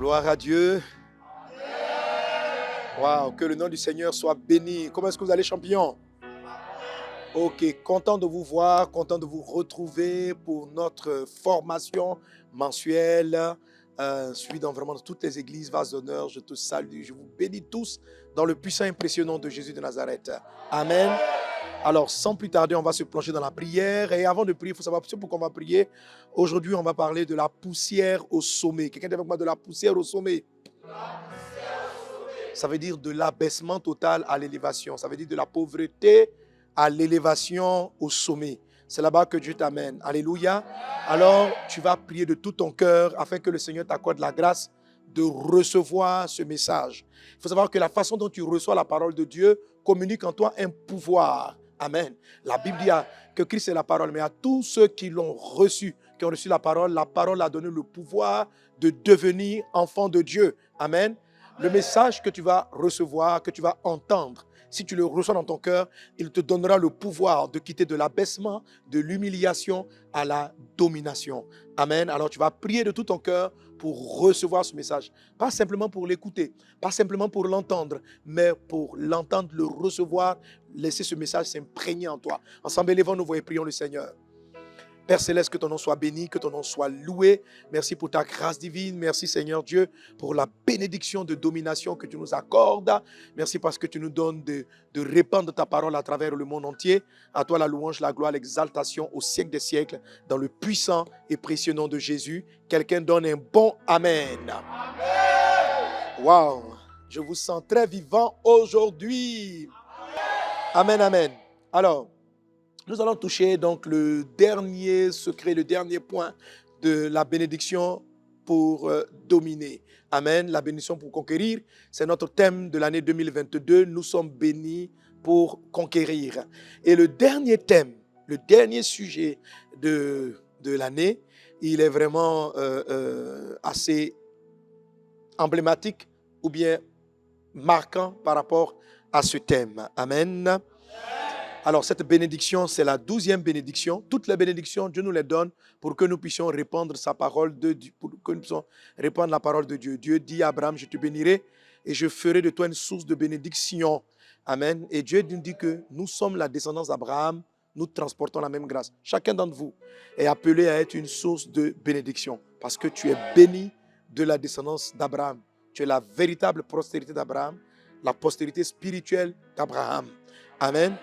Gloire à Dieu. Waouh, que le nom du Seigneur soit béni. Comment est-ce que vous allez, champion? Ok, content de vous voir, content de vous retrouver pour notre formation mensuelle. Suivant vraiment toutes les églises, vase d'honneur, je te salue, je vous bénis tous dans le puissant et impressionnant de Jésus de Nazareth. Amen. Alors, sans plus tarder, on va se plonger dans la prière. Et avant de prier, il faut savoir pourquoi on va prier. Aujourd'hui, on va parler de la poussière au sommet. Quelqu'un dit avec moi de la poussière au sommet? Ça veut dire de l'abaissement total à l'élévation. Ça veut dire de la pauvreté à l'élévation au sommet. C'est là-bas que Dieu t'amène. Alléluia. Alors, tu vas prier de tout ton cœur afin que le Seigneur t'accorde la grâce de recevoir ce message. Il faut savoir que la façon dont tu reçois la parole de Dieu communique en toi un pouvoir. Amen. La Bible dit que Christ est la parole, mais à tous ceux qui l'ont reçu, qui ont reçu la parole a donné le pouvoir de devenir enfants de Dieu. Amen. Le message que tu vas recevoir, que tu vas entendre, si tu le reçois dans ton cœur, il te donnera le pouvoir de quitter de l'abaissement, de l'humiliation à la domination. Amen. Alors tu vas prier de tout ton cœur pour recevoir ce message. Pas simplement pour l'écouter, pas simplement pour l'entendre, mais pour l'entendre, le recevoir, laisser ce message s'imprégner en toi. Ensemble, élevons-nous et prions le Seigneur. Père Céleste, que ton nom soit béni, que ton nom soit loué. Merci pour ta grâce divine. Merci Seigneur Dieu pour la bénédiction de domination que tu nous accordes. Merci parce que tu nous donnes de répandre ta parole à travers le monde entier. À toi la louange, la gloire, l'exaltation au siècle des siècles, dans le puissant et précieux nom de Jésus. Quelqu'un donne un bon Amen. Amen. Waouh, je vous sens très vivant aujourd'hui. Amen, amen. Alors, nous allons toucher donc le dernier secret, le dernier point de la bénédiction pour dominer. Amen. La bénédiction pour conquérir, c'est notre thème de l'année 2022. Nous sommes bénis pour conquérir. Et le dernier thème, le dernier sujet de l'année, il est vraiment assez emblématique ou bien marquant par rapport à ce thème. Amen. Alors, cette bénédiction, c'est la 12e bénédiction. Toutes les bénédictions, Dieu nous les donne pour que nous puissions répandre sa parole de Dieu, pour que nous puissions répandre la parole de Dieu. Dieu dit à Abraham, je te bénirai et je ferai de toi une source de bénédiction. Amen. Et Dieu nous dit que nous sommes la descendance d'Abraham, nous transportons la même grâce. Chacun d'entre vous est appelé à être une source de bénédiction parce que tu es béni de la descendance d'Abraham. Tu es la véritable postérité d'Abraham, la postérité spirituelle d'Abraham. Amen.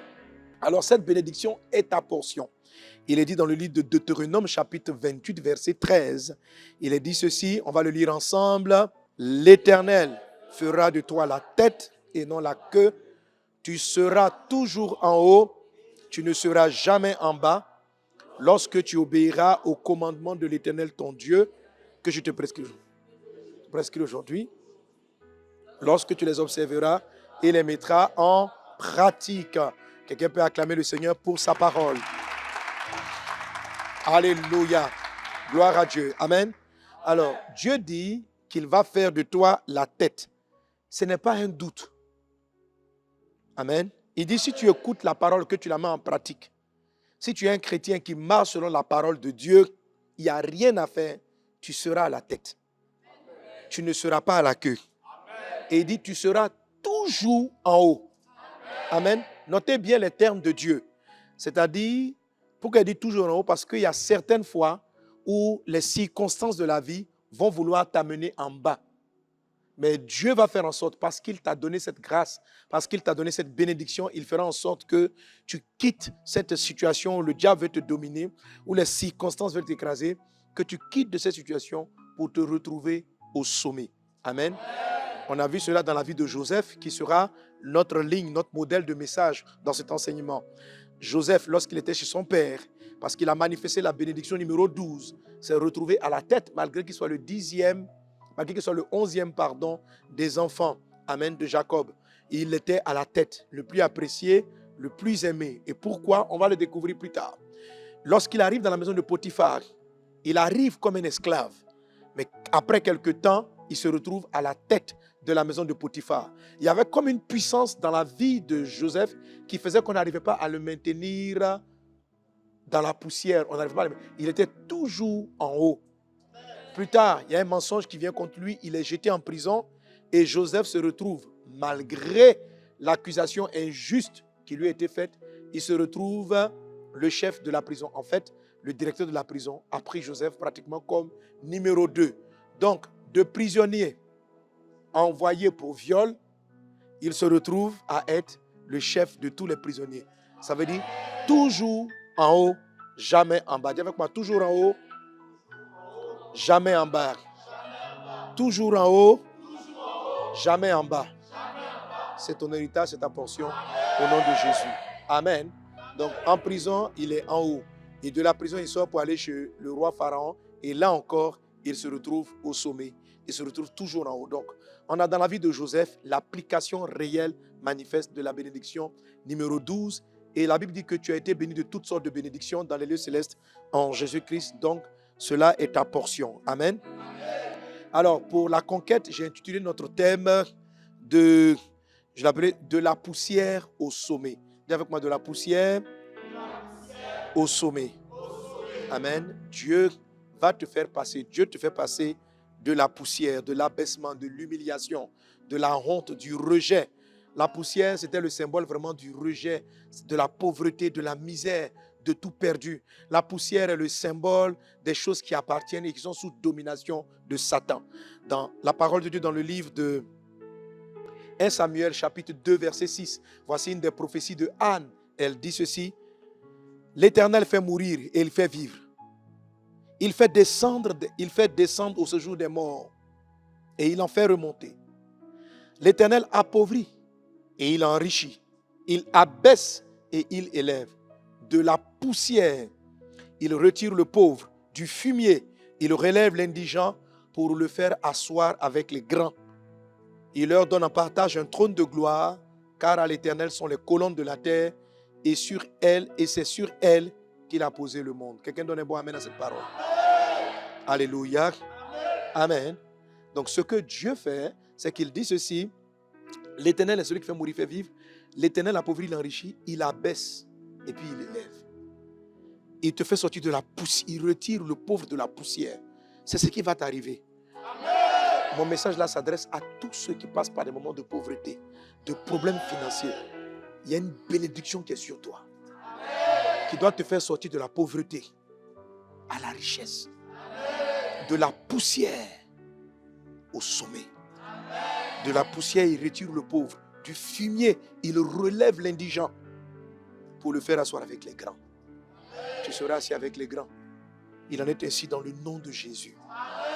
Alors cette bénédiction est ta portion. Il est dit dans le livre de Deutéronome chapitre 28 verset 13. Il est dit ceci, on va le lire ensemble. L'Éternel fera de toi la tête et non la queue. Tu seras toujours en haut, tu ne seras jamais en bas. Lorsque tu obéiras au commandement de l'Éternel ton Dieu, que je te prescris aujourd'hui, lorsque tu les observeras et les mettras en pratique. Quelqu'un peut acclamer le Seigneur pour sa parole. Alléluia. Gloire à Dieu. Amen. Alors, Dieu dit qu'il va faire de toi la tête. Ce n'est pas un doute. Amen. Il dit, si tu écoutes la parole, que tu la mets en pratique, si tu es un chrétien qui marche selon la parole de Dieu, il n'y a rien à faire, tu seras à la tête. Tu ne seras pas à la queue. Et il dit, tu seras toujours en haut. Amen. Notez bien les termes de Dieu. C'est-à-dire, pourquoi il dit toujours en haut? Parce qu'il y a certaines fois où les circonstances de la vie vont vouloir t'amener en bas. Mais Dieu va faire en sorte, parce qu'il t'a donné cette grâce, parce qu'il t'a donné cette bénédiction, il fera en sorte que tu quittes cette situation où le diable veut te dominer, où les circonstances veulent t'écraser, que tu quittes de cette situation pour te retrouver au sommet. Amen. On a vu cela dans la vie de Joseph, qui sera notre ligne, notre modèle de message dans cet enseignement. Joseph, lorsqu'il était chez son père, parce qu'il a manifesté la bénédiction numéro 12, s'est retrouvé à la tête, malgré qu'il soit le 10e, malgré qu'il soit le 11e, des enfants, amen, de Jacob. Il était à la tête, le plus apprécié, le plus aimé. Et pourquoi? On va le découvrir plus tard. Lorsqu'il arrive dans la maison de Potiphar, il arrive comme un esclave. Mais après quelque temps, il se retrouve à la tête de la maison de Potiphar. Il y avait comme une puissance dans la vie de Joseph qui faisait qu'on n'arrivait pas à le maintenir dans la poussière. Il était toujours en haut. Plus tard, il y a un mensonge qui vient contre lui. Il est jeté en prison et Joseph se retrouve, malgré l'accusation injuste qui lui a été faite, il se retrouve le chef de la prison. En fait, le directeur de la prison a pris Joseph pratiquement comme numéro 2. Donc, de prisonnier envoyé pour viol, il se retrouve à être le chef de tous les prisonniers. Ça veut dire toujours en haut, jamais en bas. Dis avec moi, toujours en haut, jamais en bas. Toujours en haut, jamais en bas. C'est ton héritage, c'est ta portion au nom de Jésus. Amen. Donc en prison, il est en haut. Et de la prison, il sort pour aller chez le roi Pharaon. Et là encore, il se retrouve au sommet. Il se retrouve toujours en haut. Donc, on a dans la vie de Joseph l'application réelle, manifeste de la bénédiction numéro 12. Et la Bible dit que tu as été béni de toutes sortes de bénédictions dans les lieux célestes en Jésus-Christ. Donc, cela est ta portion. Amen. Alors, pour la conquête, j'ai intitulé notre thème je l'appelais de la poussière au sommet. Dis avec moi, de la poussière au sommet. Amen. Dieu va te faire passer, Dieu te fait passer de la poussière, de l'abaissement, de l'humiliation, de la honte, du rejet. La poussière, c'était le symbole vraiment du rejet, de la pauvreté, de la misère, de tout perdu. La poussière est le symbole des choses qui appartiennent et qui sont sous domination de Satan. Dans la parole de Dieu, dans le livre de 1 Samuel, chapitre 2, verset 6, voici une des prophéties de Anne. Elle dit ceci: l'Éternel fait mourir et il fait vivre. Il fait descendre au séjour des morts et il en fait remonter. L'Éternel appauvrit et il enrichit. Il abaisse et il élève. De la poussière, il retire le pauvre. Du fumier, il relève l'indigent pour le faire asseoir avec les grands. Il leur donne en partage un trône de gloire, car à l'Éternel sont les colonnes de la terre, et c'est sur elle qu'il a posé le monde. Quelqu'un donne un bon amen à cette parole. Alléluia. Amen. Donc ce que Dieu fait, c'est qu'il dit ceci: l'Éternel est celui qui fait mourir, fait vivre. L'Éternel appauvrit, il enrichit, il abaisse et puis il élève. Il te fait sortir de la poussière, il retire le pauvre de la poussière. C'est ce qui va t'arriver. Mon message là s'adresse à tous ceux qui passent par des moments de pauvreté, de problèmes financiers. Il y a une bénédiction qui est sur toi, qui doit te faire sortir de la pauvreté à la richesse, de la poussière au sommet. De la poussière, il retire le pauvre. Du fumier, il relève l'indigent pour le faire asseoir avec les grands. Tu seras assis avec les grands. Il en est ainsi dans le nom de Jésus.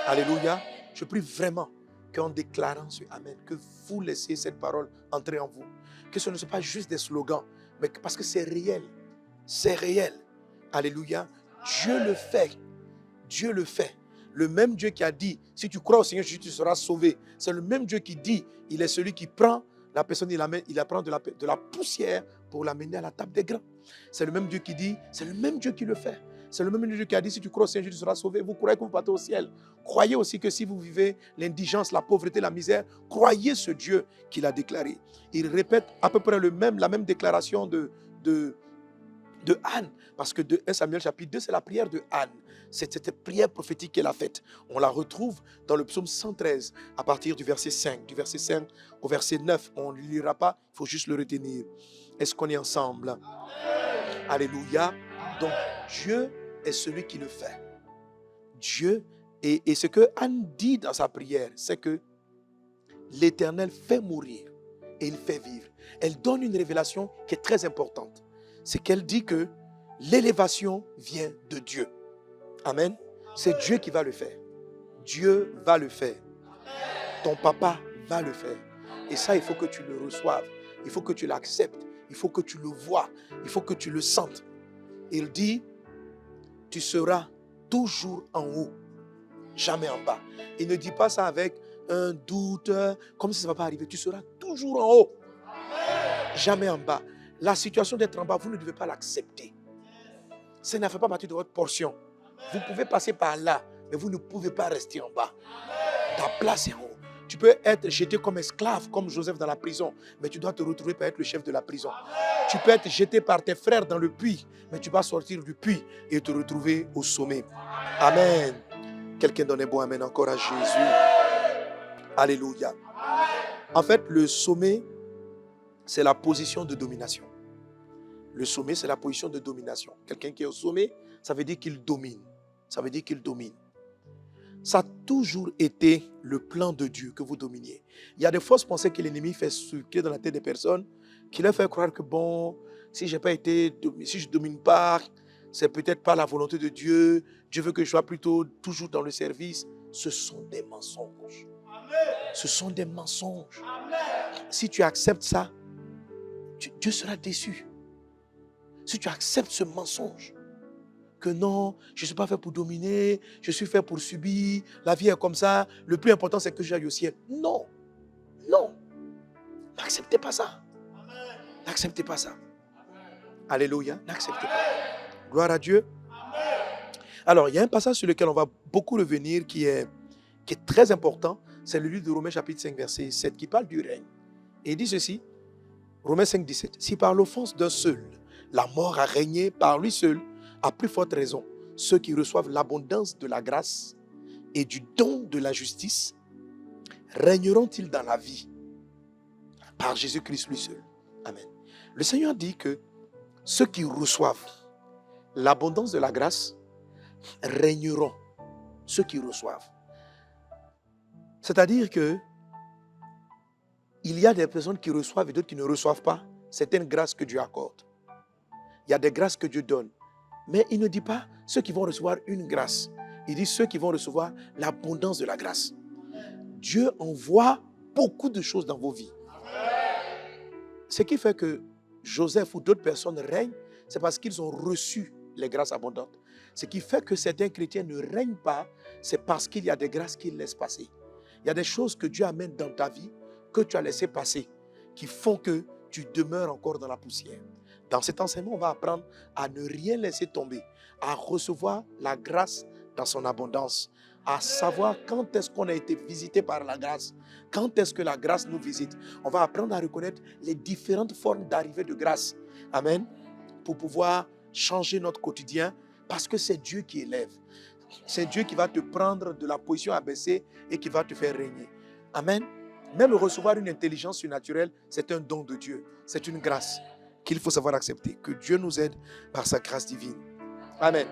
Alléluia. Je prie vraiment qu'en déclarant ce Amen, que vous laissiez cette parole entrer en vous. Que ce ne soit pas juste des slogans, mais parce que c'est réel. C'est réel. Alléluia. Dieu le fait. Dieu le fait. Le même Dieu qui a dit, si tu crois au Seigneur Jésus, tu seras sauvé. C'est le même Dieu qui dit, il est celui qui prend la personne, il la prend de la poussière pour l'amener à la table des grands. C'est le même Dieu qui dit, c'est le même Dieu qui le fait. C'est le même Dieu qui a dit, si tu crois au Seigneur Jésus, tu seras sauvé. Vous croyez que vous partez au ciel. Croyez aussi que si vous vivez l'indigence, la pauvreté, la misère, croyez ce Dieu qu'il a déclaré. Il répète à peu près la même déclaration de Anne, parce que de 1 Samuel chapitre 2, c'est la prière de Anne. C'est cette prière prophétique qu'elle a faite. On la retrouve dans le psaume 113, à partir du verset 5. Du verset 5 au verset 9, on ne le lira pas, il faut juste le retenir. Est-ce qu'on est ensemble? Alléluia. Donc, Dieu est celui qui le fait. Dieu, et ce que Anne dit dans sa prière, c'est que l'Éternel fait mourir et il fait vivre. Elle donne une révélation qui est très importante. C'est qu'elle dit que l'élévation vient de Dieu. Amen. C'est Dieu qui va le faire. Dieu va le faire. Ton papa va le faire. Et ça, il faut que tu le reçoives. Il faut que tu l'acceptes. Il faut que tu le vois. Il faut que tu le sentes. Il dit, tu seras toujours en haut, jamais en bas. Il ne dit pas ça avec un doute, comme si ça ne va pas arriver. Tu seras toujours en haut, jamais en bas. La situation d'être en bas, vous ne devez pas l'accepter. Ça ne fait pas partie de votre portion. Vous pouvez passer par là, mais vous ne pouvez pas rester en bas. Ta place est en haut. Tu peux être jeté comme esclave, comme Joseph dans la prison, mais tu dois te retrouver pour être le chef de la prison. Tu peux être jeté par tes frères dans le puits, mais tu vas sortir du puits et te retrouver au sommet. Amen. Quelqu'un donne un bon amen encore à Jésus. Alléluia. En fait, le sommet, c'est la position de domination. Le sommet, c'est la position de domination. Quelqu'un qui est au sommet, ça veut dire qu'il domine. Ça veut dire qu'il domine. Ça a toujours été le plan de Dieu que vous dominiez. Il y a des fausses pensées que l'ennemi fait circuler dans la tête des personnes qui leur fait croire que bon, si je ne domine pas, c'est peut-être pas la volonté de Dieu. Dieu veut que je sois plutôt toujours dans le service. Ce sont des mensonges. Ce sont des mensonges. Si tu acceptes ça, Dieu sera déçu. Si tu acceptes ce mensonge, que non, je ne suis pas fait pour dominer, je suis fait pour subir, la vie est comme ça, le plus important c'est que j'aille au ciel. Non, non, n'acceptez pas ça. N'acceptez pas ça. Alléluia, n'acceptez pas. Gloire à Dieu. Alors, il y a un passage sur lequel on va beaucoup revenir qui est très important, c'est le livre de Romains chapitre 5 verset 7 qui parle du règne. Et il dit ceci, Romains 5, 17, si par l'offense d'un seul, la mort a régné par lui seul, à plus forte raison, ceux qui reçoivent l'abondance de la grâce et du don de la justice, régneront-ils dans la vie par Jésus-Christ lui seul. Amen. Le Seigneur dit que ceux qui reçoivent l'abondance de la grâce régneront. Ceux qui reçoivent. C'est-à-dire que il y a des personnes qui reçoivent et d'autres qui ne reçoivent pas certaines grâces que Dieu accorde. Il y a des grâces que Dieu donne. Mais il ne dit pas ceux qui vont recevoir une grâce. Il dit ceux qui vont recevoir l'abondance de la grâce. Dieu envoie beaucoup de choses dans vos vies. Ce qui fait que Joseph ou d'autres personnes règnent, c'est parce qu'ils ont reçu les grâces abondantes. Ce qui fait que certains chrétiens ne règnent pas, c'est parce qu'il y a des grâces qu'ils laissent passer. Il y a des choses que Dieu amène dans ta vie, que tu as laissé passer, qui font que tu demeures encore dans la poussière. Dans cet enseignement, on va apprendre à ne rien laisser tomber, à recevoir la grâce dans son abondance, à savoir quand est-ce qu'on a été visité par la grâce, quand est-ce que la grâce nous visite. On va apprendre à reconnaître les différentes formes d'arrivée de grâce. Amen. Pour pouvoir changer notre quotidien, parce que c'est Dieu qui élève. C'est Dieu qui va te prendre de la position abaissée et qui va te faire régner. Amen. Même recevoir une intelligence surnaturelle, c'est un don de Dieu. C'est une grâce qu'il faut savoir accepter. Que Dieu nous aide par sa grâce divine. Amen.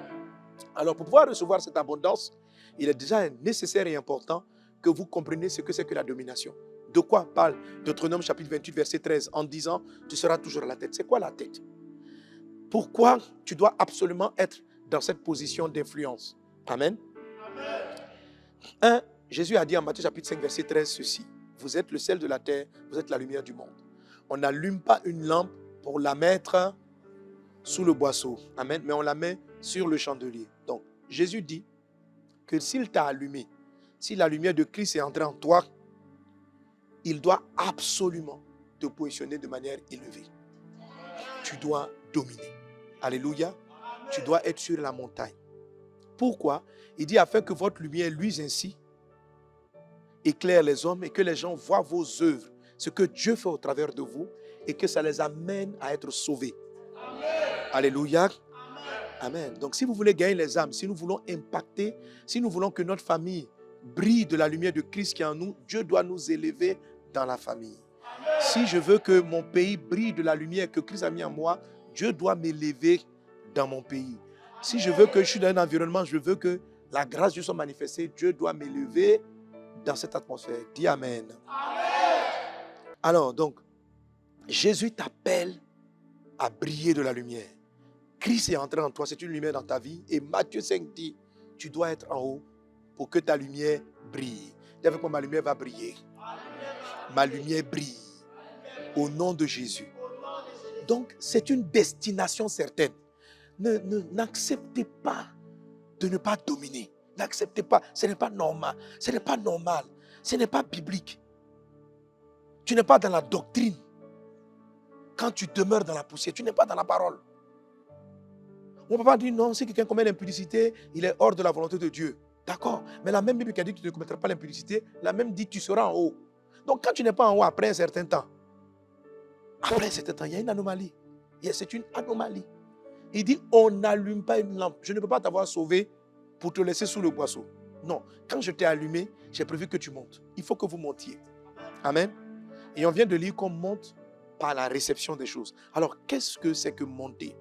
Alors, pour pouvoir recevoir cette abondance, il est déjà nécessaire et important que vous compreniez ce que c'est que la domination. De quoi parle Deutéronome chapitre 28, verset 13, en disant « Tu seras toujours à la tête ». C'est quoi la tête? Pourquoi tu dois absolument être dans cette position d'influence? Amen. Jésus a dit en Matthieu chapitre 5, verset 13 ceci. Vous êtes le sel de la terre, vous êtes la lumière du monde. On n'allume pas une lampe pour la mettre sous le boisseau. Amen. Mais on la met sur le chandelier. Donc, Jésus dit que s'il t'a allumé, si la lumière de Christ est entrée en toi, il doit absolument te positionner de manière élevée. Tu dois dominer. Alléluia. Tu dois être sur la montagne. Pourquoi? Il dit afin que votre lumière luise ainsi, éclaire les hommes et que les gens voient vos œuvres, ce que Dieu fait au travers de vous et que ça les amène à être sauvés. Amen. Alléluia. Amen. Donc si vous voulez gagner les âmes, si nous voulons impacter, si nous voulons que notre famille brille de la lumière de Christ qui est en nous, Dieu doit nous élever dans la famille. Amen. Si je veux que mon pays brille de la lumière que Christ a mis en moi, Dieu doit m'élever dans mon pays. Si je veux que je suis dans un environnement, je veux que la grâce de Dieu soit manifestée, Dieu doit m'élever dans cette atmosphère. Dis Amen. Amen. Alors, donc, Jésus t'appelle à briller de la lumière. Christ est entré en toi, c'est une lumière dans ta vie. Et Matthieu 5 dit, tu dois être en haut pour que ta lumière brille. Dis avec moi, ma lumière va briller. Ma lumière brille. Au nom de Jésus. Donc, c'est une destination certaine. N'acceptez pas de ne pas dominer. N'acceptez pas. Ce n'est pas normal. Ce n'est pas normal. Ce n'est pas biblique. Tu n'es pas dans la doctrine. Quand tu demeures dans la poussière, tu n'es pas dans la parole. On ne peut pas dire non, si quelqu'un commet l'impudicité, il est hors de la volonté de Dieu. D'accord. Mais la même Bible qui a dit que tu ne commettras pas l'impudicité, la même dit que tu seras en haut. Donc quand tu n'es pas en haut après un certain temps, il y a une anomalie. C'est une anomalie. Il dit, on n'allume pas une lampe. Je ne peux pas t'avoir sauvé pour te laisser sous le boisseau. Non, quand je t'ai allumé, j'ai prévu que tu montes. Il faut que vous montiez. Amen. Et on vient de lire qu'on monte par la réception des choses. Alors, qu'est-ce que c'est que monter?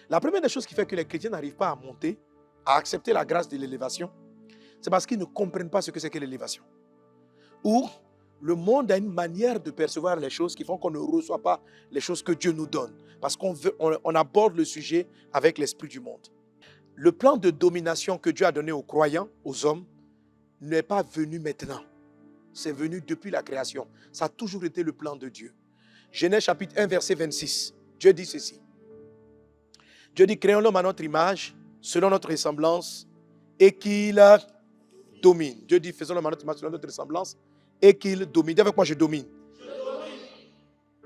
La première des choses qui fait que les chrétiens n'arrivent pas à monter, à accepter la grâce de l'élévation, c'est parce qu'ils ne comprennent pas ce que c'est que l'élévation. Ou le monde a une manière de percevoir les choses qui font qu'on ne reçoit pas les choses que Dieu nous donne. Parce on aborde le sujet avec l'esprit du monde. Le plan de domination que Dieu a donné aux croyants, aux hommes, n'est pas venu maintenant. C'est venu depuis la création. Ça a toujours été le plan de Dieu. Genèse chapitre 1, verset 26. Dieu dit ceci. Dieu dit, créons l'homme à notre image, selon notre ressemblance, et qu'il domine. Dieu dit, faisons l'homme à notre image, selon notre ressemblance, et qu'il domine. Dis avec moi, je domine.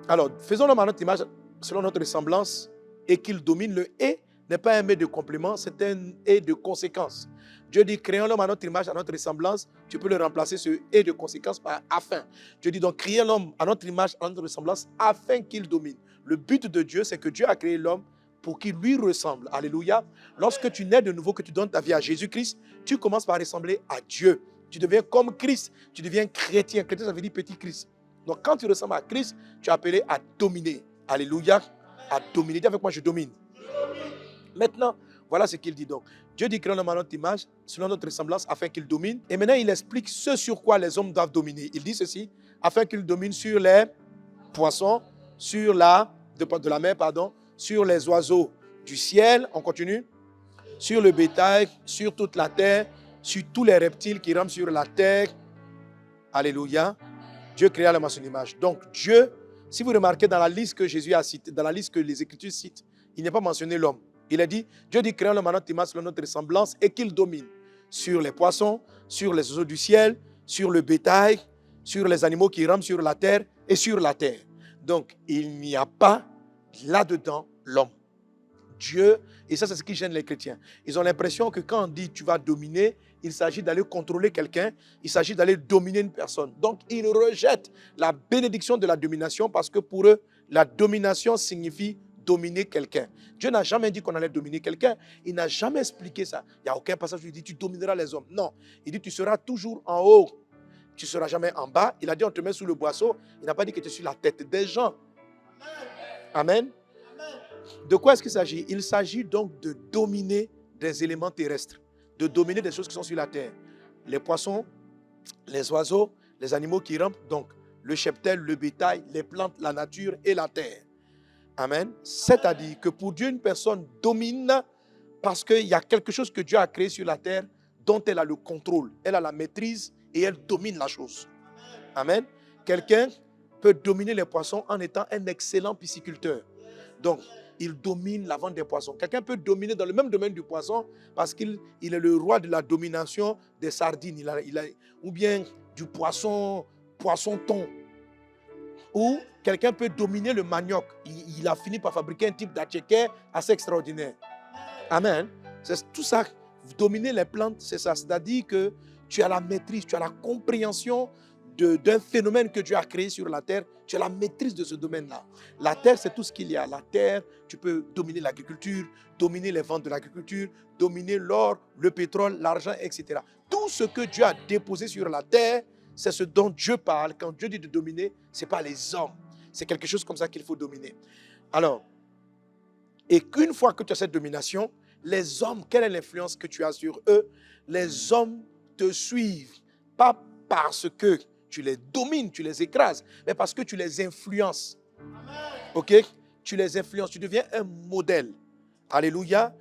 Alors, faisons l'homme à notre image, selon notre ressemblance, et qu'il domine. Le « et » n'est pas un « mais » de complément, c'est un « et » de conséquence. Dieu dit, créons l'homme à notre image, à notre ressemblance. Tu peux le remplacer, ce « et » de conséquence, par « afin ». Dieu dit donc, créons l'homme à notre image, à notre ressemblance, afin qu'il domine. Le but de Dieu, c'est que Dieu a créé l'homme pour qu'il lui ressemble. Alléluia. Lorsque tu nais de nouveau, que tu donnes ta vie à Jésus-Christ, tu commences par ressembler à Dieu. Tu deviens comme Christ. Tu deviens chrétien. Chrétien, ça veut dire petit Christ. Donc, quand tu ressembles à Christ, tu es appelé à dominer. Alléluia. À dominer. Dis avec moi, je domine. Maintenant, voilà ce qu'il dit donc. Dieu dit, créons l'homme à notre image, selon notre ressemblance, afin qu'il domine. Et maintenant, il explique ce sur quoi les hommes doivent dominer. Il dit ceci, afin qu'il domine sur les poissons, sur de la mer, pardon, sur les oiseaux du ciel, on continue, sur le bétail, sur toute la terre, sur tous les reptiles qui rampent sur la terre. Alléluia. Dieu créa l'homme à son image. Donc Dieu, si vous remarquez dans la liste que Jésus a citée, dans la liste que les Écritures citent, il n'est pas mentionné l'homme. Il a dit, Dieu dit, créons l'homme à notre image, selon notre ressemblance, et qu'il domine sur les poissons, sur les oiseaux du ciel, sur le bétail, sur les animaux qui rampent sur la terre et sur la terre. Donc, il n'y a pas là-dedans l'homme. Dieu, et ça c'est ce qui gêne les chrétiens. Ils ont l'impression que quand on dit tu vas dominer, il s'agit d'aller contrôler quelqu'un, il s'agit d'aller dominer une personne. Donc, ils rejettent la bénédiction de la domination parce que pour eux, la domination signifie dominer quelqu'un. Dieu n'a jamais dit qu'on allait dominer quelqu'un. Il n'a jamais expliqué ça. Il n'y a aucun passage où il dit tu domineras les hommes. Non, il dit tu seras toujours en haut. Tu ne seras jamais en bas. Il a dit on te met sous le boisseau. Il n'a pas dit que tu es sur la tête des gens. Amen. De quoi est-ce qu'il s'agit? Il s'agit donc de dominer des éléments terrestres, de dominer des choses qui sont sur la terre. Les poissons, les oiseaux, les animaux qui rampent, donc le cheptel, le bétail, les plantes, la nature et la terre. Amen. C'est-à-dire que pour Dieu, une personne domine parce qu'il y a quelque chose que Dieu a créé sur la terre dont elle a le contrôle, elle a la maîtrise et elle domine la chose. Amen. Quelqu'un peut dominer les poissons en étant un excellent pisciculteur. Donc, il domine la vente des poissons. Quelqu'un peut dominer dans le même domaine du poisson parce qu'il est le roi de la domination des sardines. Ou bien du poisson-thon. Ou quelqu'un peut dominer le manioc. Il a fini par fabriquer un type d'attiqué assez extraordinaire. Amen. C'est tout ça. Dominer les plantes, c'est ça. C'est-à-dire que tu as la maîtrise, tu as la compréhension d'un phénomène que Dieu a créé sur la terre, tu as la maîtrise de ce domaine-là. La terre, c'est tout ce qu'il y a. La terre, tu peux dominer l'agriculture, dominer les ventes de l'agriculture, dominer l'or, le pétrole, l'argent, etc. Tout ce que Dieu a déposé sur la terre, c'est ce dont Dieu parle. Quand Dieu dit de dominer, ce n'est pas les hommes. C'est quelque chose comme ça qu'il faut dominer. Alors, et qu'une fois que tu as cette domination, les hommes, quelle est l'influence que tu as sur eux? Les hommes te suivent, pas parce que tu les domines, tu les écrases, mais parce que tu les influences. Ok? Tu les influences, tu deviens un modèle. Alléluia.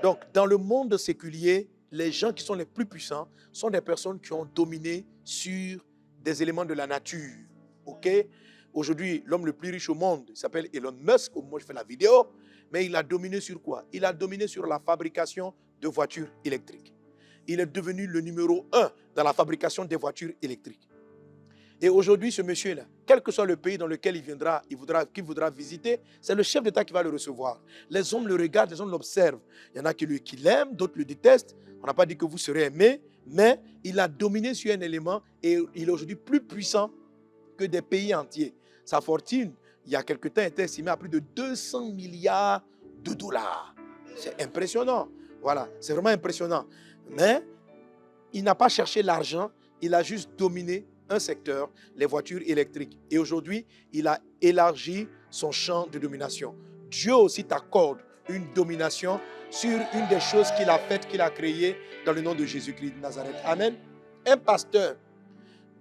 Donc, dans le monde séculier, les gens qui sont les plus puissants sont des personnes qui ont dominé sur des éléments de la nature. Ok? Aujourd'hui, l'homme le plus riche au monde, il s'appelle Elon Musk, au moment où je fais la vidéo, mais il a dominé sur quoi? Il a dominé sur la fabrication de voitures électriques. Il est devenu le numéro 1 dans la fabrication des voitures électriques. Et aujourd'hui, ce monsieur-là, quel que soit le pays dans lequel qu'il voudra visiter, c'est le chef d'État qui va le recevoir. Les hommes le regardent, les hommes l'observent. Il y en a qui l'aiment, d'autres le détestent. On n'a pas dit que vous serez aimé, mais il a dominé sur un élément et il est aujourd'hui plus puissant que des pays entiers. Sa fortune, il y a quelque temps, était estimée à plus de 200 milliards de dollars. C'est impressionnant. Voilà, c'est vraiment impressionnant. Mais il n'a pas cherché l'argent, il a juste dominé un secteur, les voitures électriques. Et aujourd'hui, il a élargi son champ de domination. Dieu aussi t'accorde une domination sur une des choses qu'il a faites, qu'il a créées dans le nom de Jésus-Christ de Nazareth. Amen. Un pasteur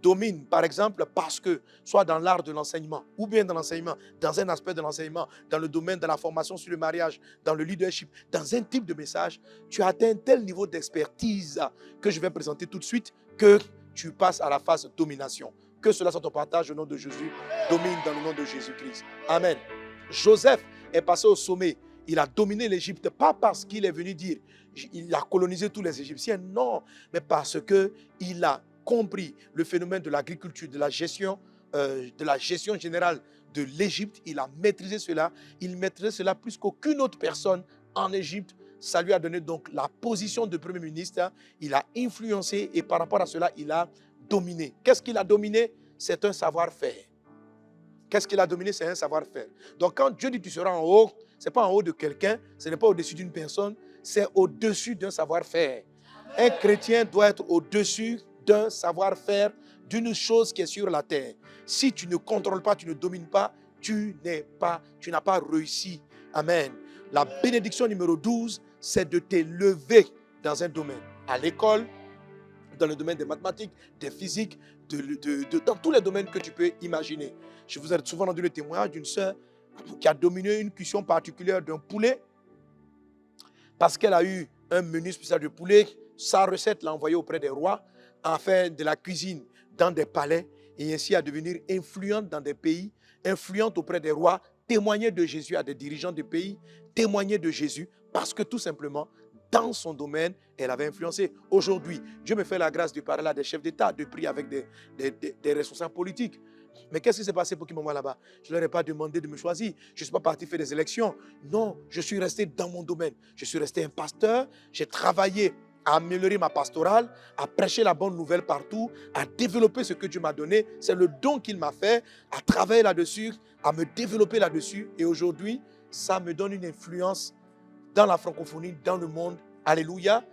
domine, par exemple, parce que, soit dans l'art de l'enseignement, ou bien dans l'enseignement, dans un aspect de l'enseignement, dans le domaine de la formation sur le mariage, dans le leadership, dans un type de message, tu as atteint un tel niveau d'expertise que je vais présenter tout de suite, que tu passes à la phase de domination. Que cela soit ton partage au nom de Jésus, domine dans le nom de Jésus-Christ. Amen. Joseph est passé au sommet. Il a dominé l'Égypte, pas parce qu'il est venu dire, il a colonisé tous les Égyptiens, non, mais parce qu'il a compris le phénomène de l'agriculture, de la gestion générale de l'Égypte. Il a maîtrisé cela. Il maîtrisait cela plus qu'aucune autre personne en Égypte. Ça lui a donné donc la position de Premier ministre. Il a influencé et par rapport à cela, il a dominé. Qu'est-ce qu'il a dominé? C'est un savoir-faire. Qu'est-ce qu'il a dominé? C'est un savoir-faire. Donc quand Dieu dit tu seras en haut, ce n'est pas en haut de quelqu'un, ce n'est pas au-dessus d'une personne, c'est au-dessus d'un savoir-faire. Un chrétien doit être au-dessus d'un savoir-faire, d'une chose qui est sur la terre. Si tu ne contrôles pas, tu ne domines pas, tu n'as pas réussi. Amen. La bénédiction numéro 12, c'est de t'élever dans un domaine. À l'école, dans le domaine des mathématiques, des physiques, dans tous les domaines que tu peux imaginer. Je vous ai souvent rendu le témoignage d'une sœur qui a dominé une cuisson particulière d'un poulet parce qu'elle a eu un menu spécial de poulet. Sa recette l'a envoyée auprès des rois, à faire de la cuisine dans des palais et ainsi à devenir influente dans des pays, influente auprès des rois, témoigner de Jésus à des dirigeants de pays, témoigner de Jésus parce que tout simplement, dans son domaine, elle avait influencé. Aujourd'hui, Dieu me fait la grâce de parler à des chefs d'État, de prier avec des responsables politiques. Mais qu'est-ce qui s'est passé pour qu'ils m'envoient là-bas? Je ne leur ai pas demandé de me choisir. Je ne suis pas parti faire des élections. Non, je suis resté dans mon domaine. Je suis resté un pasteur. J'ai travaillé à améliorer ma pastorale, à prêcher la bonne nouvelle partout, à développer ce que Dieu m'a donné. C'est le don qu'il m'a fait, à travailler là-dessus, à me développer là-dessus. Et aujourd'hui, ça me donne une influence dans la francophonie, dans le monde. Alléluia.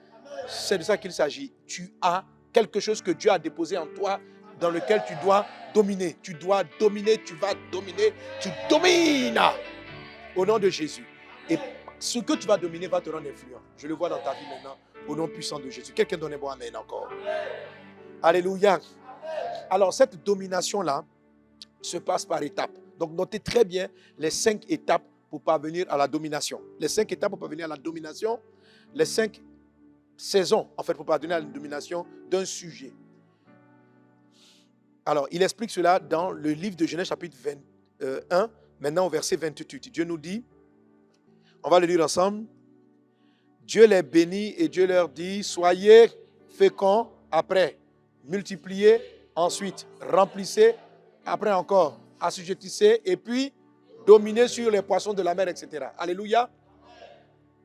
C'est de ça qu'il s'agit. Tu as quelque chose que Dieu a déposé en toi dans lequel tu dois dominer. Tu dois dominer, tu vas dominer, tu domines au nom de Jésus. Et ce que tu vas dominer va te rendre influent. Je le vois dans ta vie maintenant, au nom puissant de Jésus. Quelqu'un donne un bon amen encore. Alléluia. Alors, cette domination-là se passe par étapes. Donc, notez très bien les 5 étapes pour parvenir à la domination. Les 5 étapes pour parvenir à la domination, les 5 saisons, en fait, pour parvenir à la domination d'un sujet. Alors, il explique cela dans le livre de Genèse, chapitre 21, maintenant au verset 28. Dieu nous dit, on va le lire ensemble, Dieu les bénit et Dieu leur dit, soyez féconds, après, multipliez, ensuite, remplissez, après encore, assujettissez, et puis, dominez sur les poissons de la mer, etc. Alléluia.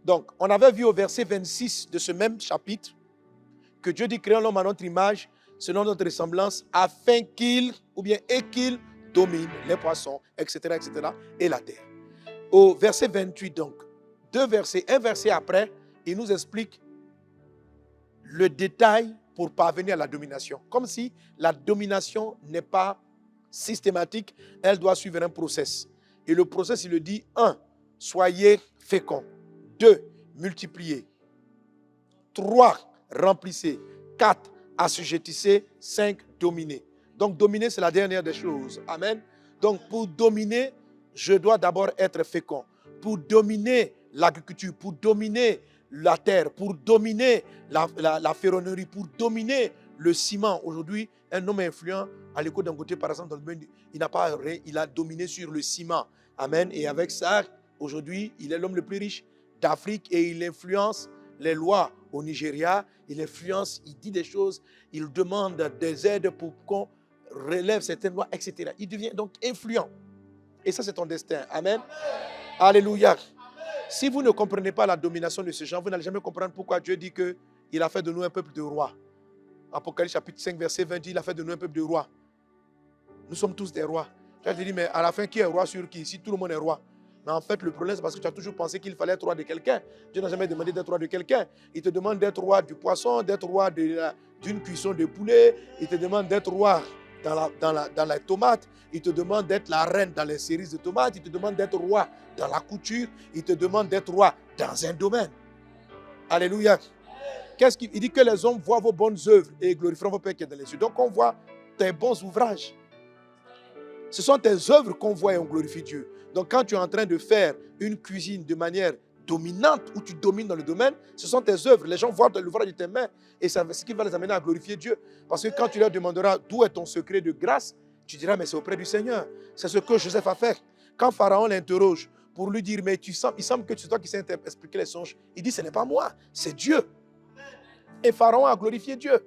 Donc, on avait vu au verset 26 de ce même chapitre que Dieu dit, créons l'homme à notre image, selon notre ressemblance, afin qu'il domine les poissons, etc., etc., et la terre. Au verset 28, donc, un verset après, il nous explique le détail pour parvenir à la domination. Comme si la domination n'est pas systématique, elle doit suivre un process. Et le process, il le dit, 1, soyez féconds. 2, multipliez. 3, remplissez. 4, assujettissez. 5, dominez. Donc, dominer, c'est la dernière des choses. Amen. Donc, pour dominer, je dois d'abord être fécond. Pour dominer l'agriculture, pour dominer la terre, pour dominer la ferronnerie, pour dominer le ciment. Aujourd'hui, un homme influent à l'école d'un côté, par exemple, dans le domaine, il n'a pas rien, il a dominé sur le ciment. Amen. Et avec ça, aujourd'hui, il est l'homme le plus riche d'Afrique et il influence les lois au Nigeria. Il influence, il dit des choses, il demande des aides pour qu'on relève certaines lois, etc. Il devient donc influent. Et ça, c'est ton destin. Amen. Alléluia. Si vous ne comprenez pas la domination de ces gens, vous n'allez jamais comprendre pourquoi Dieu dit qu'il a fait de nous un peuple de rois. Apocalypse chapitre 5, verset 20, il a fait de nous un peuple de rois. Nous sommes tous des rois. Tu vas te dire, mais à la fin, qui est roi sur qui? Si tout le monde est roi. Mais en fait, le problème, c'est parce que tu as toujours pensé qu'il fallait être roi de quelqu'un. Dieu n'a jamais demandé d'être roi de quelqu'un. Il te demande d'être roi du poisson, d'être roi d'une cuisson de poulet. Il te demande d'être roi dans la tomate. Il te demande d'être la reine dans les cerises de tomates. Il te demande d'être roi dans la couture. Il te demande d'être roi dans un domaine. Alléluia. Il dit que les hommes voient vos bonnes œuvres et glorifieront vos pères qui est dans les cieux. Donc on voit tes bons ouvrages. Ce sont tes œuvres qu'on voit et on glorifie Dieu. Donc quand tu es en train de faire une cuisine de manière dominante, où tu domines dans le domaine, ce sont tes œuvres. Les gens voient l'ouvrage de tes mains et c'est ce qui va les amener à glorifier Dieu. Parce que quand tu leur demanderas d'où est ton secret de grâce, tu diras mais c'est auprès du Seigneur. C'est ce que Joseph a fait. Quand Pharaon l'interroge pour lui dire mais il semble que c'est toi qui sais expliquer les songes, il dit ce n'est pas moi, c'est Dieu. Et Pharaon a glorifié Dieu.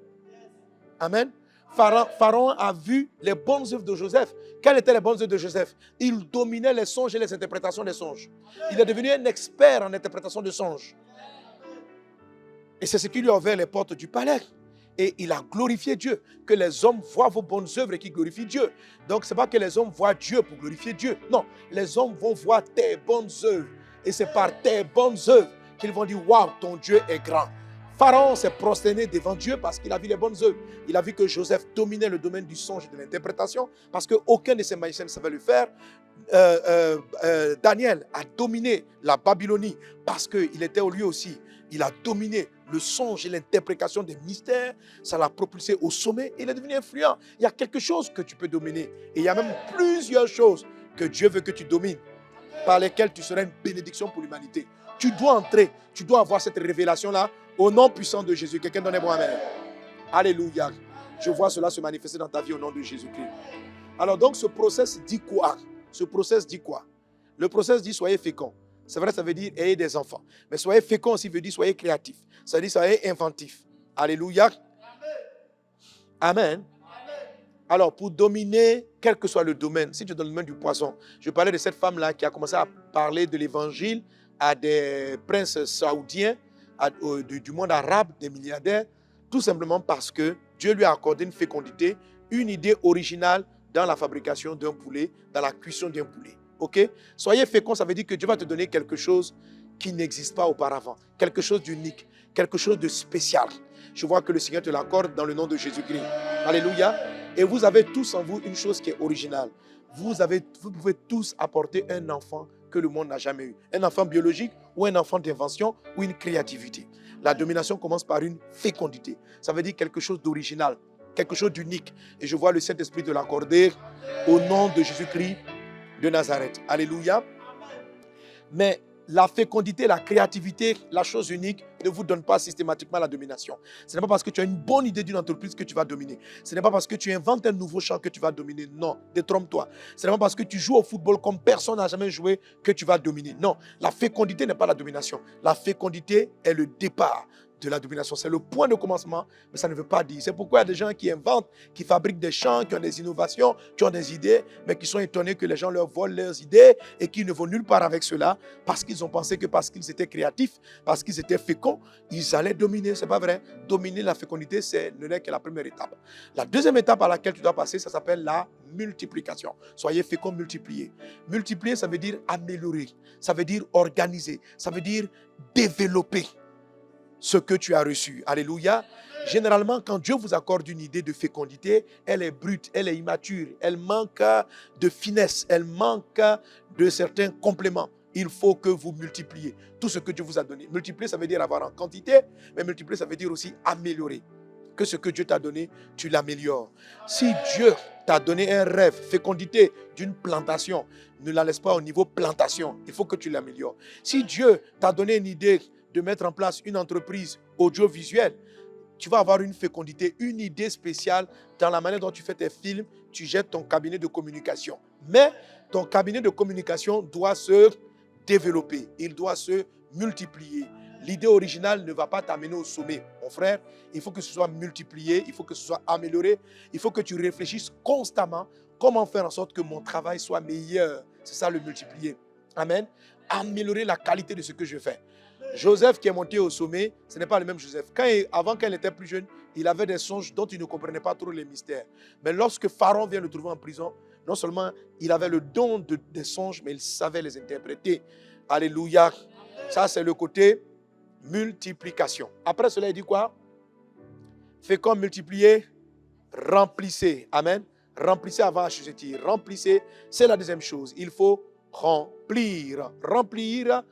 Amen. Pharaon a vu les bonnes œuvres de Joseph. Quelles étaient les bonnes œuvres de Joseph? Il dominait les songes et les interprétations des songes. Il est devenu un expert en interprétation de songes. Et c'est ce qui lui a ouvert les portes du palais. Et il a glorifié Dieu. Que les hommes voient vos bonnes œuvres et qu'ils glorifient Dieu. Donc ce n'est pas que les hommes voient Dieu pour glorifier Dieu. Non, les hommes vont voir tes bonnes œuvres. Et c'est par tes bonnes œuvres qu'ils vont dire, waouh, ton Dieu est grand. Pharaon s'est prosterné devant Dieu parce qu'il a vu les bonnes œuvres. Il a vu que Joseph dominait le domaine du songe et de l'interprétation parce qu'aucun de ses magiciens ne savait le faire. Daniel a dominé la Babylonie parce qu'il était lui aussi. Il a dominé le songe et l'interprétation des mystères. Ça l'a propulsé au sommet. Il est devenu influent. Il y a quelque chose que tu peux dominer. Et il y a même plusieurs choses que Dieu veut que tu domines, par lesquelles tu seras une bénédiction pour l'humanité. Tu dois entrer, tu dois avoir cette révélation-là au nom puissant de Jésus. Quelqu'un donnez-moi amen. Alléluia. Je vois cela se manifester dans ta vie au nom de Jésus-Christ. Alors donc ce process dit quoi? Ce process dit quoi? Le process dit soyez féconds. C'est vrai, ça veut dire ayez des enfants. Mais soyez féconds aussi veut dire soyez créatifs. Ça veut dire soyez inventifs. Alléluia. Amen. Alors, pour dominer, quel que soit le domaine, si tu es dans le domaine du poisson, je parlais de cette femme-là qui a commencé à parler de l'évangile à des princes saoudiens, du monde arabe, des milliardaires, tout simplement parce que Dieu lui a accordé une fécondité, une idée originale dans la fabrication d'un poulet, dans la cuisson d'un poulet. Ok? Soyez féconds, ça veut dire que Dieu va te donner quelque chose qui n'existe pas auparavant, quelque chose d'unique, quelque chose de spécial. Je vois que le Seigneur te l'accorde dans le nom de Jésus-Christ. Alléluia. Et vous avez tous en vous une chose qui est originale. Vous pouvez tous apporter un enfant que le monde n'a jamais eu. Un enfant biologique ou un enfant d'invention ou une créativité. La domination commence par une fécondité. Ça veut dire quelque chose d'original, quelque chose d'unique. Et je vois le Saint-Esprit te l'accorder au nom de Jésus-Christ de Nazareth. Alléluia. Mais la fécondité, la créativité, la chose unique ne vous donne pas systématiquement la domination. Ce n'est pas parce que tu as une bonne idée d'une entreprise que tu vas dominer. Ce n'est pas parce que tu inventes un nouveau chant que tu vas dominer. Non, détrompe-toi. Ce n'est pas parce que tu joues au football comme personne n'a jamais joué que tu vas dominer. Non, la fécondité n'est pas la domination. La fécondité est le départ de la domination. C'est le point de commencement, mais ça ne veut pas dire. C'est pourquoi il y a des gens qui inventent, qui fabriquent des chants, qui ont des innovations, qui ont des idées, mais qui sont étonnés que les gens leur volent leurs idées et qui ne vont nulle part avec cela parce qu'ils ont pensé que parce qu'ils étaient créatifs, parce qu'ils étaient féconds, ils allaient dominer. C'est pas vrai. Dominer la fécondité, ne n'est que la première étape. La deuxième étape à laquelle tu dois passer, ça s'appelle la multiplication. Soyez féconds, multipliez. Multiplier, ça veut dire améliorer. Ça veut dire organiser. Ça veut dire développer ce que tu as reçu. Alléluia. Généralement, quand Dieu vous accorde une idée de fécondité, elle est brute, elle est immature, elle manque de finesse, elle manque de certains compléments. Il faut que vous multipliez tout ce que Dieu vous a donné. Multiplier, ça veut dire avoir en quantité, mais multiplier, ça veut dire aussi améliorer. Que ce que Dieu t'a donné, tu l'améliores. Si Dieu t'a donné un rêve, fécondité d'une plantation, ne la laisse pas au niveau plantation. Il faut que tu l'améliores. Si Dieu t'a donné une idée de mettre en place une entreprise audiovisuelle, tu vas avoir une fécondité, une idée spéciale dans la manière dont tu fais tes films, tu jettes ton cabinet de communication. Mais ton cabinet de communication doit se développer, il doit se multiplier. L'idée originale ne va pas t'amener au sommet, mon frère. Il faut que ce soit multiplié, il faut que ce soit amélioré, il faut que tu réfléchisses constamment comment faire en sorte que mon travail soit meilleur. C'est ça le multiplier. Amen. Améliorer la qualité de ce que je fais. Joseph qui est monté au sommet, ce n'est pas le même Joseph. Avant, quand il était plus jeune, il avait des songes dont il ne comprenait pas trop les mystères. Mais lorsque Pharaon vient le trouver en prison, non seulement il avait le don des songes, mais il savait les interpréter. Alléluia. Ça, c'est le côté multiplication. Après cela, il dit quoi? Fécond, multiplier, remplissez. Amen. Remplissez avant assujettir. Remplissez, c'est la deuxième chose. Il faut remplir. Remplir,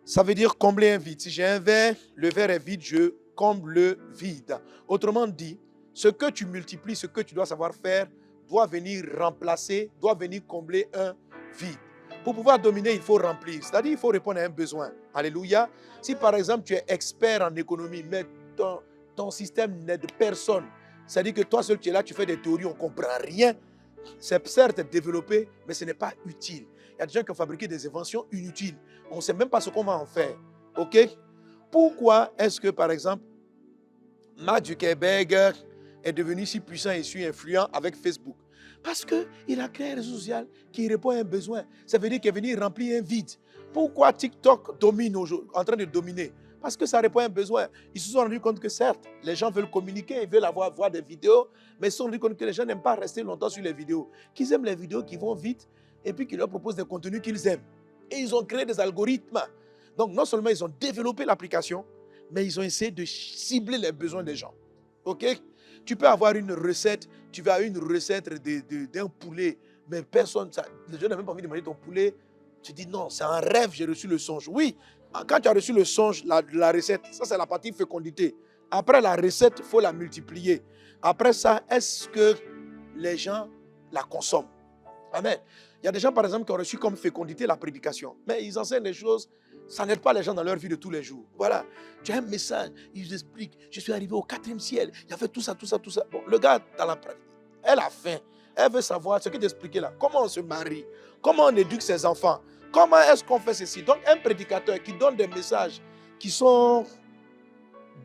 ça veut dire combler un vide. Si j'ai un verre, le verre est vide, je comble le vide. Autrement dit, ce que tu multiplies, ce que tu dois savoir faire, doit venir remplacer, doit venir combler un vide. Pour pouvoir dominer, il faut remplir. C'est-à-dire, il faut répondre à un besoin. Alléluia. Si par exemple, tu es expert en économie, mais ton système n'aide personne, c'est-à-dire que toi seul, tu es là, tu fais des théories, on ne comprend rien. C'est certes développé, mais ce n'est pas utile. Il y a des gens qui ont fabriqué des inventions inutiles. On ne sait même pas ce qu'on va en faire. OK? Pourquoi est-ce que, par exemple, Mark Zuckerberg est devenu si puissant et si influent avec Facebook? Parce qu'il a créé un réseau social qui répond à un besoin. Ça veut dire qu'il est venu remplir un vide. Pourquoi TikTok domine aujourd'hui, en train de dominer? Parce que ça répond à un besoin. Ils se sont rendus compte que certes, les gens veulent communiquer, ils veulent voir des vidéos, mais ils se sont rendus compte que les gens n'aiment pas rester longtemps sur les vidéos. Qu'ils aiment les vidéos qui vont vite et puis qu'ils leur proposent des contenus qu'ils aiment. Et ils ont créé des algorithmes. Donc non seulement ils ont développé l'application, mais ils ont essayé de cibler les besoins des gens. OK? Tu peux avoir une recette, tu vas avoir une recette d'un poulet, mais personne, les gens n'ont même pas envie de manger ton poulet. Tu dis non, c'est un rêve, j'ai reçu le songe. Oui, quand tu as reçu le songe, la recette, ça c'est la partie fécondité. Après la recette, il faut la multiplier. Après ça, est-ce que les gens la consomment? Amen. Il y a des gens, par exemple, qui ont reçu comme fécondité la prédication. Mais ils enseignent des choses, ça n'aide pas les gens dans leur vie de tous les jours. Voilà. Tu as un message, ils expliquent, je suis arrivé au 4e ciel, il y avait tout ça, tout ça, tout ça. Bon, le gars, dans la pratique, elle a faim. Elle veut savoir ce que tu expliquais là. Comment on se marie? Comment on éduque ses enfants? Comment est-ce qu'on fait ceci? Donc, un prédicateur qui donne des messages qui sont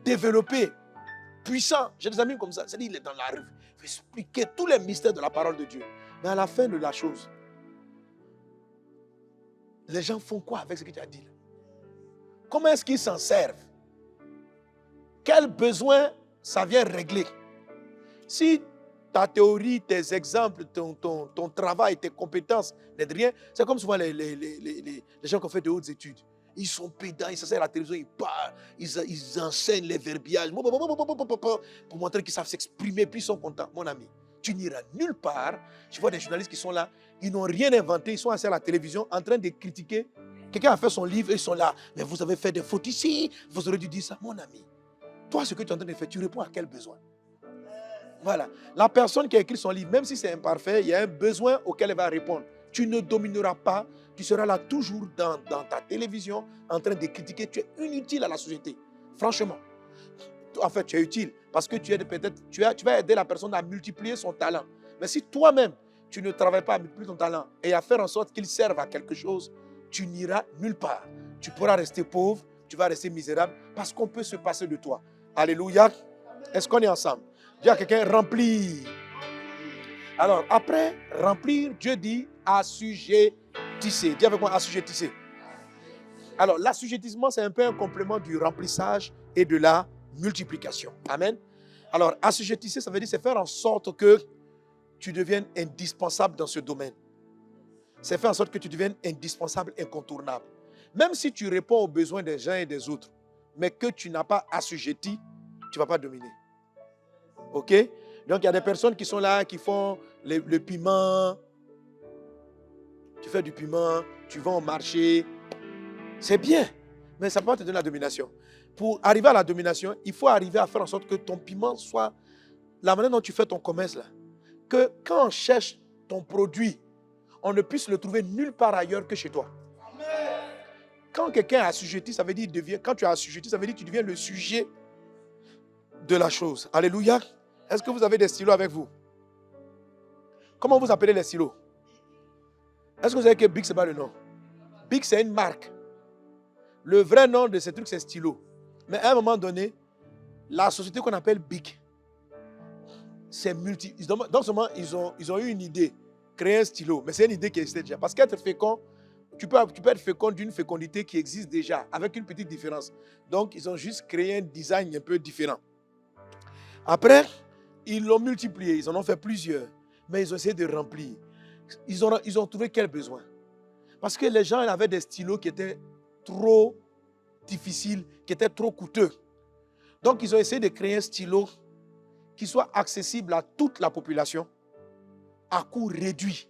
développés, puissants. J'ai des amis comme ça. C'est-à-dire, il est dans la rue. Il veut expliquer tous les mystères de la parole de Dieu. Mais à la fin de la chose, les gens font quoi avec ce que tu as dit là? Comment est-ce qu'ils s'en servent? Quel besoin ça vient régler? Si ta théorie, tes exemples, ton travail, tes compétences n'aident rien, c'est comme souvent les gens qui ont fait de hautes études. Ils sont pédants, ils s'asseyent à la télévision, ils parlent, ils enseignent les verbiages pour montrer qu'ils savent s'exprimer, puis ils sont contents. Mon ami, tu n'iras nulle part. Je vois des journalistes qui sont là, ils n'ont rien inventé, ils sont assis à la télévision en train de critiquer. Quelqu'un a fait son livre et ils sont là. Mais vous avez fait des fautes ici, vous aurez dû dire ça. Mon ami, toi, ce que tu es en train de faire, tu réponds à quel besoin? Voilà. La personne qui a écrit son livre, même si c'est imparfait, il y a un besoin auquel elle va répondre. Tu ne domineras pas, tu seras là toujours dans ta télévision en train de critiquer. Tu es inutile à la société. Franchement. En fait, tu es utile parce que tu vas aider la personne à multiplier son talent. Mais si toi-même, tu ne travailles pas à multiplier ton talent et à faire en sorte qu'il serve à quelque chose, tu n'iras nulle part. Tu pourras rester pauvre, tu vas rester misérable parce qu'on peut se passer de toi. Alléluia. Est-ce qu'on est ensemble? Dis à quelqu'un, remplir. Alors, après remplir, Dieu dit assujettissez. Dis avec moi, assujettissez. Alors, l'assujettissement, c'est un peu un complément du remplissage et de la multiplication. Amen. Alors, assujettissez, ça veut dire c'est faire en sorte que tu deviennes indispensable dans ce domaine. C'est faire en sorte que tu deviennes indispensable, incontournable. Même si tu réponds aux besoins des uns et des autres, mais que tu n'as pas assujetti, tu ne vas pas dominer. OK? Donc, il y a des personnes qui sont là, qui font le piment. Tu fais du piment, tu vas au marché. C'est bien, mais ça ne peut pas te donner la domination. Pour arriver à la domination, il faut arriver à faire en sorte que ton piment soit la manière dont tu fais ton commerce là. Que quand on cherche ton produit, on ne puisse le trouver nulle part ailleurs que chez toi. Quand quelqu'un est assujetti, ça veut dire quand tu es assujetti, ça veut dire que tu deviens le sujet de la chose. Alléluia. Est-ce que vous avez des stylos avec vous? Comment vous appelez les stylos? Est-ce que vous savez que Bic, ce n'est pas le nom? Bic, c'est une marque. Le vrai nom de ces trucs, c'est stylo. Mais à un moment donné, la société qu'on appelle Bic, c'est multi. Donc, seulement, ils ont eu une idée, créer un stylo. Mais c'est une idée qui existait déjà. Parce qu'être fécond, Tu peux être fécond d'une fécondité qui existe déjà, avec une petite différence. Donc, ils ont juste créé un design un peu différent. Après, ils l'ont multiplié, ils en ont fait plusieurs, mais ils ont essayé de remplir. Ils ont trouvé quel besoin? Parce que les gens avaient des stylos qui étaient trop difficiles, qui étaient trop coûteux. Donc, ils ont essayé de créer un stylo qui soit accessible à toute la population, à coût réduit.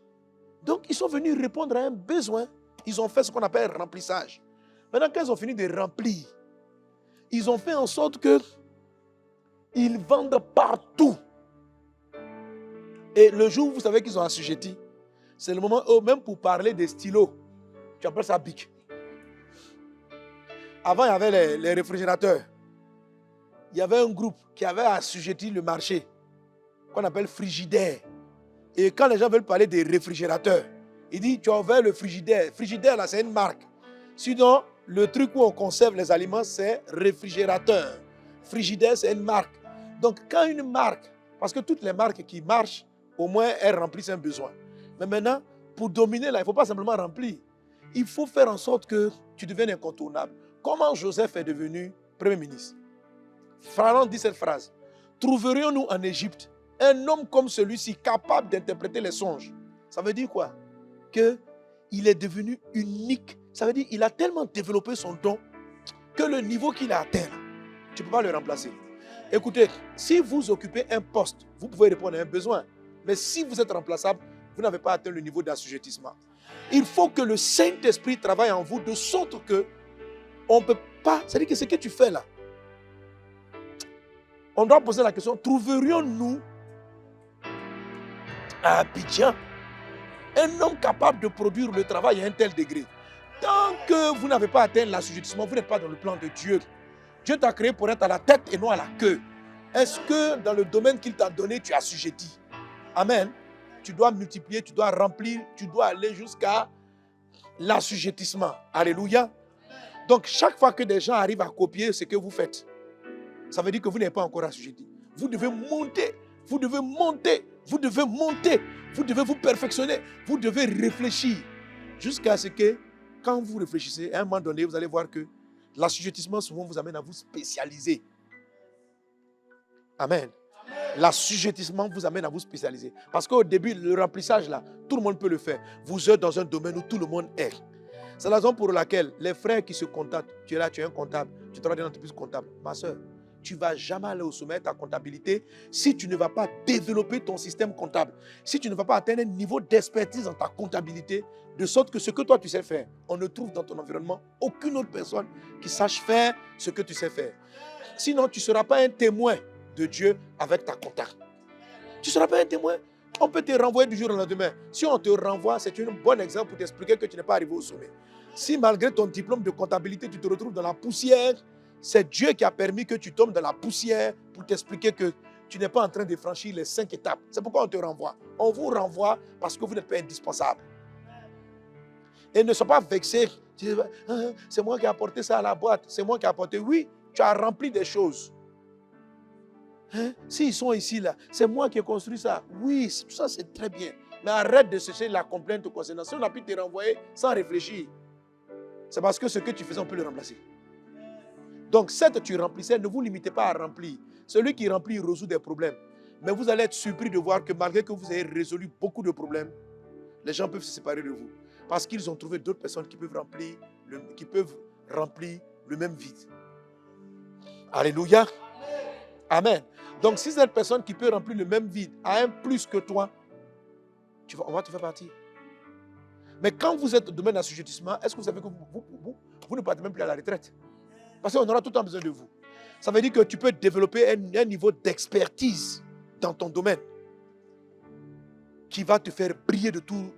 Donc, ils sont venus répondre à un besoin. Ils ont fait ce qu'on appelle remplissage. Maintenant, quand ils ont fini de remplir, ils ont fait en sorte qu'ils vendent partout. Et le jour où vous savez qu'ils ont assujetti, c'est le moment où, même pour parler des stylos, tu appelles ça bic. Avant, il y avait les réfrigérateurs. Il y avait un groupe qui avait assujetti le marché, qu'on appelle frigidaire. Et quand les gens veulent parler des réfrigérateurs, ils disent, tu as ouvert le frigidaire. Frigidaire, là, c'est une marque. Sinon, le truc où on conserve les aliments, c'est réfrigérateur. Frigidaire, c'est une marque. Donc, quand une marque, parce que toutes les marques qui marchent, au moins, elles remplissent un besoin. Mais maintenant, pour dominer, là, il ne faut pas simplement remplir. Il faut faire en sorte que tu deviennes incontournable. Comment Joseph est devenu Premier ministre? Pharaon dit cette phrase. Trouverions-nous en Égypte un homme comme celui-ci capable d'interpréter les songes? Ça veut dire quoi? Qu'il est devenu unique. Ça veut dire qu'il a tellement développé son don que le niveau qu'il a atteint, tu ne peux pas le remplacer. Écoutez, si vous occupez un poste, vous pouvez répondre à un besoin. Mais si vous êtes remplaçable, vous n'avez pas atteint le niveau d'assujettissement. Il faut que le Saint-Esprit travaille en vous de sorte que on ne peut pas... C'est-à-dire que ce que tu fais là, on doit poser la question, trouverions-nous à Abidjan un homme capable de produire le travail à un tel degré? Tant que vous n'avez pas atteint l'assujettissement, vous n'êtes pas dans le plan de Dieu. Dieu t'a créé pour être à la tête et non à la queue. Est-ce que dans le domaine qu'il t'a donné, tu es assujetti? Amen. Tu dois multiplier, tu dois remplir, tu dois aller jusqu'à l'assujettissement. Alléluia. Donc, chaque fois que des gens arrivent à copier ce que vous faites, ça veut dire que vous n'êtes pas encore assujetti. Vous devez monter, vous devez monter, vous devez monter, vous devez vous perfectionner, vous devez réfléchir jusqu'à ce que, quand vous réfléchissez, à un moment donné, vous allez voir que l'assujettissement souvent vous amène à vous spécialiser. Amen. L'assujettissement vous amène à vous spécialiser. Parce qu'au début, le remplissage là, tout le monde peut le faire. Vous êtes dans un domaine où tout le monde est. C'est la raison pour laquelle les frères qui se contactent, tu es là, tu es un comptable, tu travailles dans une entreprise comptable. Ma soeur, tu ne vas jamais aller au sommet de ta comptabilité si tu ne vas pas développer ton système comptable. Si tu ne vas pas atteindre un niveau d'expertise dans ta comptabilité, de sorte que ce que toi tu sais faire, on ne trouve dans ton environnement aucune autre personne qui sache faire ce que tu sais faire. Sinon, tu ne seras pas un témoin de Dieu avec ta compta. Tu ne seras pas un témoin. On peut te renvoyer du jour au lendemain. Si on te renvoie, c'est un bon exemple pour t'expliquer que tu n'es pas arrivé au sommet. Si malgré ton diplôme de comptabilité, tu te retrouves dans la poussière, c'est Dieu qui a permis que tu tombes dans la poussière pour t'expliquer que tu n'es pas en train de franchir les 5 étapes. C'est pourquoi on te renvoie. On vous renvoie parce que vous n'êtes pas indispensable. Et ne sois pas vexé. C'est moi qui ai apporté ça à la boîte. C'est moi qui ai apporté. Oui, tu as rempli des choses. S'ils sont ici, là, c'est moi qui ai construit ça. Oui, tout ça c'est très bien. Mais arrête de chercher la complainte concernant. Si on a pu te renvoyer sans réfléchir, c'est parce que ce que tu faisais, on peut le remplacer. Donc, certes, tu remplissais, ne vous limitez pas à remplir. Celui qui remplit, il résout des problèmes. Mais vous allez être surpris de voir que malgré que vous ayez résolu beaucoup de problèmes, les gens peuvent se séparer de vous. Parce qu'ils ont trouvé d'autres personnes qui peuvent remplir le même vide. Alléluia. Amen. Donc, si cette personne qui peut remplir le même vide a un plus que toi, on va te faire partir. Mais quand vous êtes au domaine d'assujettissement, est-ce que vous savez que vous ne partez même plus à la retraite? Parce qu'on aura tout le temps besoin de vous. Ça veut dire que tu peux développer un niveau d'expertise dans ton domaine qui va te faire briller de tout.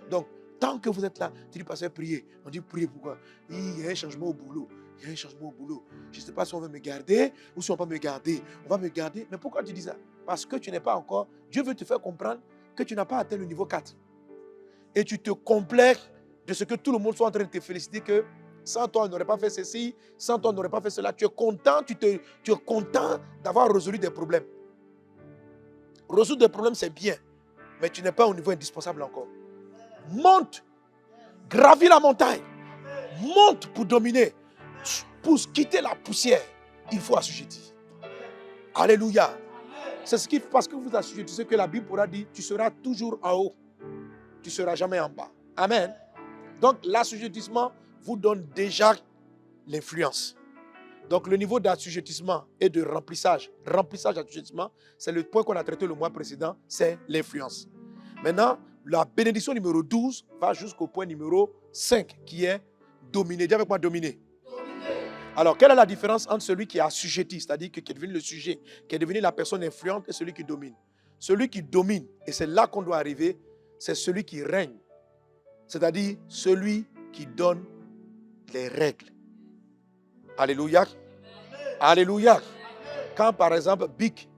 Donc, tant que vous êtes là, tu dis, pasteur, prier. On dit, prier pourquoi? Il y a un changement au boulot. Il y a un changement au boulot. Je ne sais pas si on va me garder ou si on va me garder. On va me garder. Mais pourquoi tu dis ça? Parce que tu n'es pas encore... Dieu veut te faire comprendre que tu n'as pas atteint le niveau 4. Et tu te complais de ce que tout le monde soit en train de te féliciter que sans toi, on n'aurait pas fait ceci, sans toi, on n'aurait pas fait cela. Tu es content, tu es content d'avoir résolu des problèmes. Résoudre des problèmes, c'est bien. Mais tu n'es pas au niveau indispensable encore. Monte Gravis la montagne. Monte pour dominer. Pour quitter la poussière, il faut assujettir. Alléluia. C'est ce qui, parce que vous assujettissez que la Bible pourra dire, tu seras toujours en haut. Tu ne seras jamais en bas. Amen. Donc l'assujettissement vous donne déjà l'influence. Donc le niveau d'assujettissement et de remplissage, assujettissement, c'est le point qu'on a traité le mois précédent, c'est l'influence. Maintenant, la bénédiction numéro 12 va jusqu'au point numéro 5 qui est dominer. Dis avec moi, dominer. Alors, quelle est la différence entre celui qui est assujetti, c'est-à-dire qui est devenu le sujet, qui est devenu la personne influente, et celui qui domine? Celui qui domine, et c'est là qu'on doit arriver, c'est celui qui règne. C'est-à-dire celui qui donne les règles. Alléluia. Alléluia. Quand par exemple, BIC,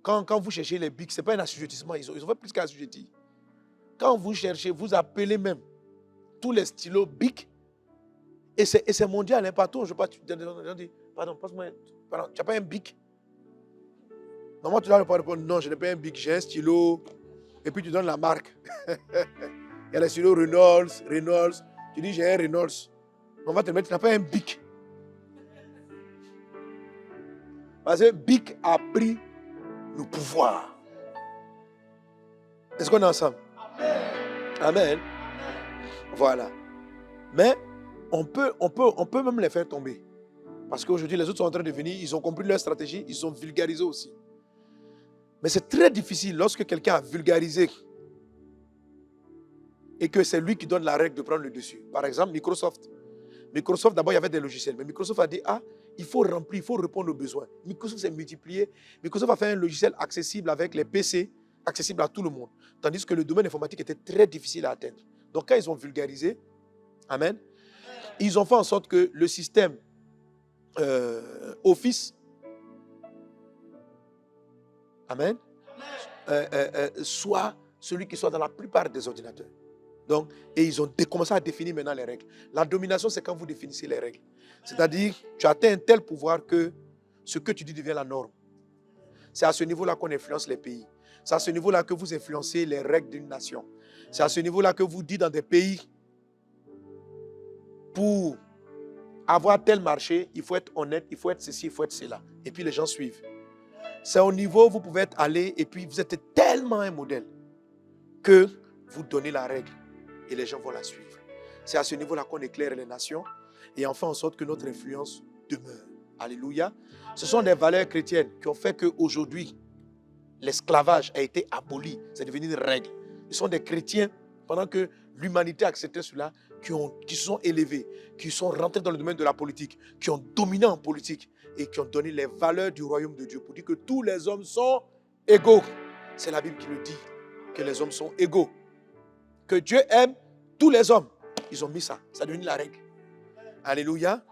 quand vous cherchez les BIC, ce n'est pas un assujettissement, ils ont fait plus qu'assujettir. Quand vous cherchez, vous appelez même tous les stylos BIC, et c'est mondial, hein, partout. Je pas, pardon, passe-moi, pardon, tu n'as pas un BIC? Normalement, tu dois répondre, non, je n'ai pas un BIC, j'ai un stylo, et puis tu donnes la marque. Il y a les stylos Reynolds, tu dis j'ai un Reynolds. On va te mettre, tu n'as pas un BIC. Parce que BIC a pris le pouvoir. Est-ce qu'on est ensemble? Amen. Voilà. Mais on peut même les faire tomber. Parce qu'aujourd'hui, les autres sont en train de venir, ils ont compris leur stratégie, ils sont vulgarisés aussi. Mais c'est très difficile lorsque quelqu'un a vulgarisé et que c'est lui qui donne la règle de prendre le dessus. Par exemple, Microsoft. Microsoft, d'abord, il y avait des logiciels. Mais Microsoft a dit, il faut remplir, il faut répondre aux besoins. Microsoft s'est multiplié. Microsoft a fait un logiciel accessible avec les PC, accessible à tout le monde. Tandis que le domaine informatique était très difficile à atteindre. Donc, quand ils ont vulgarisé, amen, ils ont fait en sorte que le système Office, amen, soit celui qui soit dans la plupart des ordinateurs. Donc, et ils ont commencé à définir maintenant les règles. La domination, c'est quand vous définissez les règles. C'est-à-dire, tu atteins un tel pouvoir que ce que tu dis devient la norme. C'est à ce niveau-là qu'on influence les pays. C'est à ce niveau-là que vous influencez les règles d'une nation. C'est à ce niveau-là que vous dites dans des pays, pour avoir tel marché, il faut être honnête, il faut être ceci, il faut être cela. Et puis les gens suivent. C'est au niveau où vous pouvez être allé et puis vous êtes tellement un modèle que vous donnez la règle et les gens vont la suivre. C'est à ce niveau-là qu'on éclaire les nations et on fait en sorte que notre influence demeure. Alléluia. Ce sont des valeurs chrétiennes qui ont fait qu'aujourd'hui, l'esclavage a été aboli. C'est devenu une règle. Ce sont des chrétiens, pendant que l'humanité a accepté cela, qui se sont élevés, qui sont rentrés dans le domaine de la politique, qui ont dominé en politique et qui ont donné les valeurs du royaume de Dieu pour dire que tous les hommes sont égaux. C'est la Bible qui le dit, que les hommes sont égaux. Que Dieu aime tous les hommes. Ils ont mis ça. Ça est devenu la règle. Alléluia.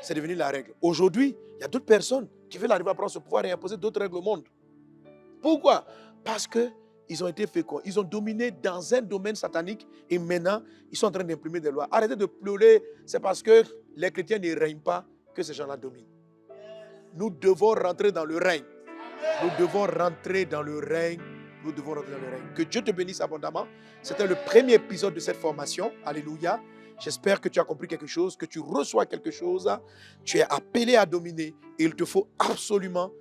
C'est devenu la règle. Aujourd'hui, il y a d'autres personnes qui veulent arriver à prendre ce pouvoir et imposer d'autres règles au monde. Pourquoi? Parce qu'ils ont été féconds. Ils ont dominé dans un domaine satanique et maintenant, ils sont en train d'imprimer des lois. Arrêtez de pleurer. C'est parce que les chrétiens ne règnent pas que ces gens-là dominent. Nous devons rentrer dans le règne. Nous devons rentrer dans le règne. Nous devons rentrer dans le règne. Que Dieu te bénisse abondamment. C'était le premier épisode de cette formation. Alléluia. J'espère que tu as compris quelque chose, que tu reçois quelque chose. Tu es appelé à dominer et il te faut absolument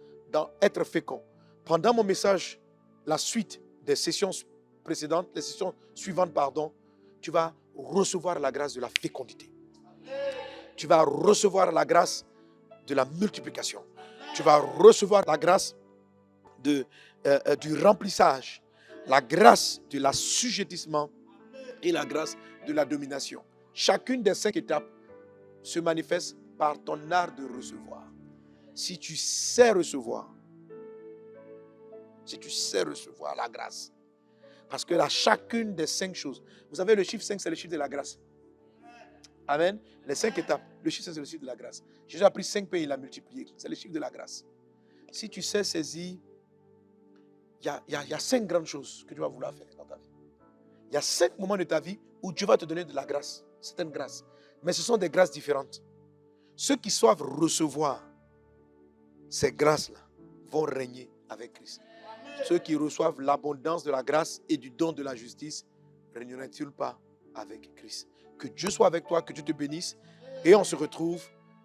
être fécond. Pendant mon message, la suite des sessions précédentes, les sessions suivantes, tu vas recevoir la grâce de la fécondité. Tu vas recevoir la grâce de la multiplication. Tu vas recevoir la grâce du remplissage, la grâce de l'assujettissement et la grâce de la domination. Chacune des 5 étapes se manifeste par ton art de recevoir. Si tu sais recevoir la grâce, parce que là, chacune des 5 choses, vous savez, le chiffre 5, c'est le chiffre de la grâce. Amen. Les 5 étapes, le chiffre 5, c'est le chiffre de la grâce. Jésus a pris 5 pains et il l'a multiplié. C'est le chiffre de la grâce. Si tu sais saisir, il y a 5 grandes choses que tu vas vouloir faire dans ta vie. Il y a 5 moments de ta vie où Dieu va te donner de la grâce, certaines grâces. Mais ce sont des grâces différentes. Ceux qui savent recevoir ces grâces-là vont régner avec Christ. Ceux qui reçoivent l'abondance de la grâce et du don de la justice régnerait-il pas avec Christ? Que Dieu soit avec toi, que Dieu te bénisse. Et on se retrouve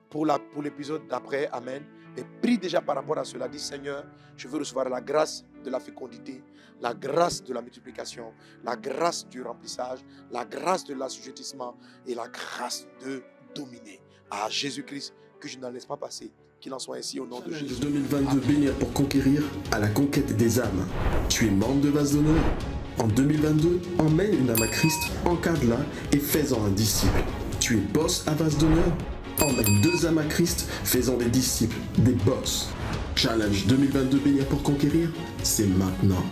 pour l'épisode d'après. Amen. Et prie déjà par rapport à cela. Dis, Seigneur, je veux recevoir la grâce de la fécondité, la grâce de la multiplication, la grâce du remplissage, la grâce de l'assujettissement et la grâce de dominer. À Jésus-Christ, que je n'en laisse pas passer. Qu'il en soit ainsi au nom de Jésus. 2022, bénir pour conquérir, à la conquête des âmes. Tu es membre de Vase d'honneur. En 2022, emmène une âme à Christ, encadre-la et fais-en un disciple. Tu es boss à Vase d'honneur. Emmène 2 âmes à Christ, faisant des disciples, des boss. Challenge 2022, bénir pour conquérir, c'est maintenant.